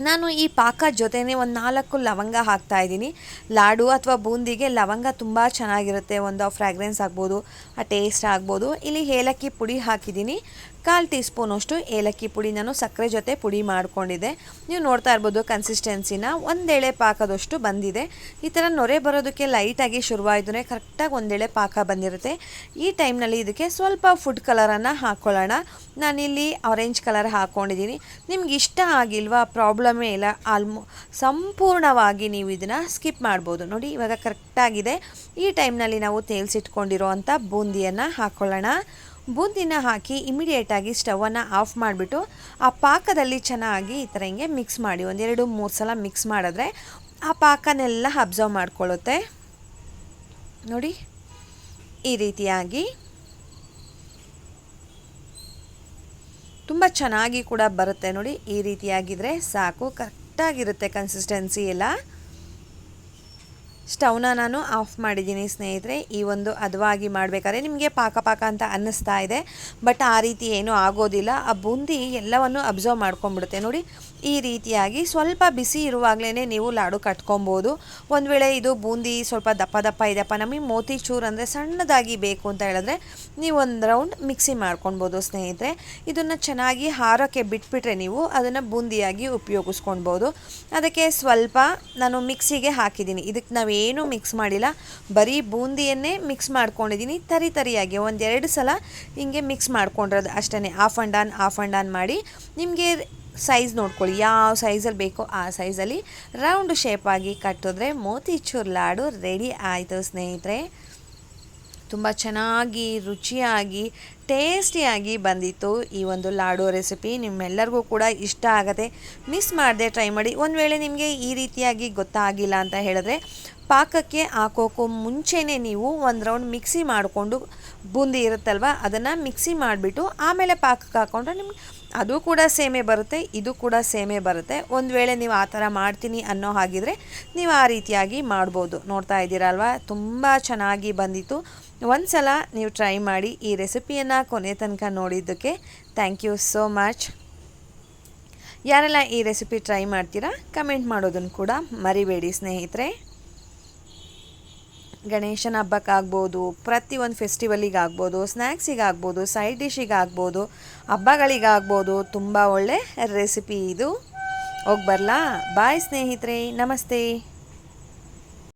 A: ನಾನು ಈ ಪಾಕ ಜೊತೆನೇ ಒಂದು 4 ಲವಂಗ ಹಾಕ್ತಾಯಿದ್ದೀನಿ. ಲಾಡು ಅಥವಾ ಬೂಂದಿಗೆ ಲವಂಗ ತುಂಬ ಚೆನ್ನಾಗಿರುತ್ತೆ. ಒಂದು ಫ್ರ್ಯಾಗ್ರೆನ್ಸ್ ಆಗ್ಬೋದು, ಆ ಟೇಸ್ಟ್ ಆಗ್ಬೋದು. ಇಲ್ಲಿ ಏಲಕ್ಕಿ ಪುಡಿ ಹಾಕಿದ್ದೀನಿ. 1/4 ಟೀ ಸ್ಪೂನಷ್ಟು ಏಲಕ್ಕಿ ಪುಡಿ ನಾನು ಸಕ್ಕರೆ ಜೊತೆ ಪುಡಿ ಮಾಡ್ಕೊಂಡಿದ್ದೆ. ನೀವು ನೋಡ್ತಾ ಇರ್ಬೋದು ಕನ್ಸಿಸ್ಟೆನ್ಸಿನ. 1 ಎಳೆ ಪಾಕದಷ್ಟು ಬಂದಿದೆ. ಈ ಥರ ನೊರೆ ಬರೋದಕ್ಕೆ ಲೈಟಾಗಿ ಶುರುವಾಯಿದ್ರೆ ಕರೆಕ್ಟಾಗಿ 1 ಎಳೆ ಪಾಕ ಬಂದಿರುತ್ತೆ. ಈ ಟೈಮ್ನಲ್ಲಿ ಇದಕ್ಕೆ ಸ್ವಲ್ಪ ಫುಡ್ ಕಲರನ್ನು ಹಾಕ್ಕೊಳ್ಳೋಣ. ನಾನಿಲ್ಲಿ ಆರೆಂಜ್ ಕಲರ್ ಹಾಕ್ಕೊಂಡಿದ್ದೀನಿ. ನಿಮ್ಗೆ ಇಷ್ಟ ಆಗಿಲ್ವಾ, ಪ್ರಾಬ್ಲಮೇ ಇಲ್ಲ. ಸಂಪೂರ್ಣವಾಗಿ ನೀವು ಇದನ್ನು ಸ್ಕಿಪ್ ಮಾಡ್ಬೋದು. ನೋಡಿ, ಇವಾಗ ಕರೆಕ್ಟಾಗಿದೆ. ಈ ಟೈಮ್ನಲ್ಲಿ ನಾವು ತೇಲ್ಸಿಟ್ಕೊಂಡಿರೋ ಅಂಥ ಬೂಂದಿಯನ್ನು ಹಾಕ್ಕೊಳ್ಳೋಣ. ಬೂಂದಿನ ಹಾಕಿ ಇಮಿಡಿಯೇಟಾಗಿ ಸ್ಟವನ್ನು ಆಫ್ ಮಾಡಿಬಿಟ್ಟು ಆ ಪಾಕದಲ್ಲಿ ಚೆನ್ನಾಗಿ ಈ ಥರ ಹಿಂಗೆ ಮಿಕ್ಸ್ ಮಾಡಿ 1-2-3 ಸಲ ಮಿಕ್ಸ್ ಮಾಡಿದ್ರೆ ಆ ಪಾಕನೆಲ್ಲ ಅಬ್ಸರ್ವ್ ಮಾಡ್ಕೊಳ್ಳುತ್ತೆ. ನೋಡಿ, ಈ ರೀತಿಯಾಗಿ ತುಂಬ ಚೆನ್ನಾಗಿ ಕೂಡ ಬರುತ್ತೆ. ನೋಡಿ, ಈ ರೀತಿಯಾಗಿದ್ದರೆ ಸಾಕು, ಕರೆಕ್ಟಾಗಿರುತ್ತೆ ಕನ್ಸಿಸ್ಟೆನ್ಸಿ ಎಲ್ಲ. ಸ್ಟವ್ನ ನಾನು ಆಫ್ ಮಾಡಿದ್ದೀನಿ ಸ್ನೇಹಿತರೆ. ಈ ಒಂದು ಹದವಾಗಿ ಮಾಡಬೇಕಾದ್ರೆ ನಿಮಗೆ ಪಾಕ ಅಂತ ಅನ್ನಿಸ್ತಾ ಇದೆ, ಬಟ್ ಆ ರೀತಿ ಏನೂ ಆಗೋದಿಲ್ಲ. ಆ ಬೂಂದಿ ಎಲ್ಲವನ್ನು ಅಬ್ಸರ್ವ್ ಮಾಡ್ಕೊಂಡ್ಬಿಡುತ್ತೆ. ನೋಡಿ, ಈ ರೀತಿಯಾಗಿ ಸ್ವಲ್ಪ ಬಿಸಿ ಇರುವಾಗಲೇ ನೀವು ಲಾಡು ಕಟ್ಕೊಬೋದು. ಒಂದು ವೇಳೆ ಇದು ಬೂಂದಿ ಸ್ವಲ್ಪ ದಪ್ಪ ಇದೆಯಪ್ಪ, ನಮಗೆ ಮೋತಿ ಚೂರು ಅಂದರೆ ಸಣ್ಣದಾಗಿ ಬೇಕು ಅಂತ ಹೇಳಿದ್ರೆ ನೀವು ಒಂದು ರೌಂಡ್ ಮಿಕ್ಸಿ ಮಾಡ್ಕೊಳ್ಬೋದು ಸ್ನೇಹಿತರೆ. ಇದನ್ನು ಚೆನ್ನಾಗಿ ಹಾರೋಕ್ಕೆ ಬಿಟ್ಬಿಟ್ರೆ ನೀವು ಅದನ್ನು ಬೂಂದಿಯಾಗಿ ಉಪಯೋಗಿಸ್ಕೊಳ್ಬೋದು. ಅದಕ್ಕೆ ಸ್ವಲ್ಪ ನಾನು ಮಿಕ್ಸಿಗೆ ಹಾಕಿದ್ದೀನಿ. ಇದಕ್ಕೆ ನಾವೇನು ಮಿಕ್ಸ್ ಮಾಡಿಲ್ಲ, ಬರೀ ಬೂಂದಿಯನ್ನೇ ಮಿಕ್ಸ್ ಮಾಡ್ಕೊಂಡಿದ್ದೀನಿ. ತರಿಯಾಗಿ 1-2 ಸಲ ಹಿಂಗೆ ಮಿಕ್ಸ್ ಮಾಡ್ಕೊಂಡಿರೋದು ಅಷ್ಟೇ. ಆಫ್ ಆ್ಯಂಡ್ ಆನ್ ಮಾಡಿ ನಿಮಗೆ ಸೈಜ್ ನೋಡ್ಕೊಳ್ಳಿ, ಯಾವ ಸೈಜಲ್ಲಿ ಬೇಕೋ ಆ ಸೈಜಲ್ಲಿ ರೌಂಡ್ ಶೇಪಾಗಿ ಕಟ್ಟಿದ್ರೆ ಮೋತಿಚೂರ್ ಲಾಡು ರೆಡಿ ಆಯಿತು ಸ್ನೇಹಿತರೆ. ತುಂಬ ಚೆನ್ನಾಗಿ ರುಚಿಯಾಗಿ ಟೇಸ್ಟಿಯಾಗಿ ಬಂದಿತ್ತು ಈ ಒಂದು ಲಾಡು ರೆಸಿಪಿ. ನಿಮ್ಮೆಲ್ಲರಿಗೂ ಕೂಡ ಇಷ್ಟ ಆಗುತ್ತೆ, ಮಿಸ್ ಮಾಡದೆ ಟ್ರೈ ಮಾಡಿ. ಒಂದು ವೇಳೆ ನಿಮಗೆ ಈ ರೀತಿಯಾಗಿ ಗೊತ್ತಾಗಿಲ್ಲ ಅಂತ ಹೇಳಿದ್ರೆ ಪಾಕಕ್ಕೆ ಹಾಕೋಕ್ಕೂ ಮುಂಚೆನೇ ನೀವು ಒಂದು ರೌಂಡ್ ಮಿಕ್ಸಿ ಮಾಡಿಕೊಂಡು, ಬೂಂದಿ ಇರುತ್ತಲ್ವ ಅದನ್ನು ಮಿಕ್ಸಿ ಮಾಡಿಬಿಟ್ಟು ಆಮೇಲೆ ಪಾಕಕ್ಕೆ ಹಾಕ್ಕೊಂಡ್ರೆ ನಿಮ್ಗೆ ಅದು ಕೂಡ ಸೇಮೇ ಬರುತ್ತೆ, ಇದು ಕೂಡ ಸೇಮೇ ಬರುತ್ತೆ. ಒಂದು ವೇಳೆ ನೀವು ಆ ಥರ ಮಾಡ್ತೀನಿ ಅನ್ನೋ ಹಾಗಿದ್ರೆ ನೀವು ಆ ರೀತಿಯಾಗಿ ಮಾಡ್ಬೋದು. ನೋಡ್ತಾ ಇದ್ದೀರಲ್ವ, ತುಂಬ ಚೆನ್ನಾಗಿ ಬಂದಿತ್ತು. ಒಂದು ಸಲ ನೀವು ಟ್ರೈ ಮಾಡಿ. ಈ ರೆಸಿಪಿಯನ್ನು ಕೊನೆ ತನಕ ನೋಡಿದ್ದಕ್ಕೆ ಥ್ಯಾಂಕ್ ಯು ಸೋ ಮಚ್. ಯಾರೆಲ್ಲ ಈ ರೆಸಿಪಿ ಟ್ರೈ ಮಾಡ್ತೀರಾ ಕಮೆಂಟ್ ಮಾಡೋದನ್ನು ಕೂಡ ಮರಿಬೇಡಿ ಸ್ನೇಹಿತರೆ. ಗಣೇಶನ ಹಬ್ಬಕ್ಕಾಗ್ಬೋದು, ಪ್ರತಿಯೊಂದು ಫೆಸ್ಟಿವಲಿಗಾಗ್ಬೋದು, ಸ್ನ್ಯಾಕ್ಸಿಗಾಗ್ಬೋದು, ಸೈಡ್ ಡಿಶ್ಶಿಗಾಗ್ಬೋದು, ಹಬ್ಬಗಳಿಗಾಗ್ಬೋದು, ತುಂಬ ಒಳ್ಳೆ ರೆಸಿಪಿ ಇದು. ಹೋಗಿ ಬರಲಾ? ಬಾಯ್ ಸ್ನೇಹಿತರೆ, ನಮಸ್ತೆ.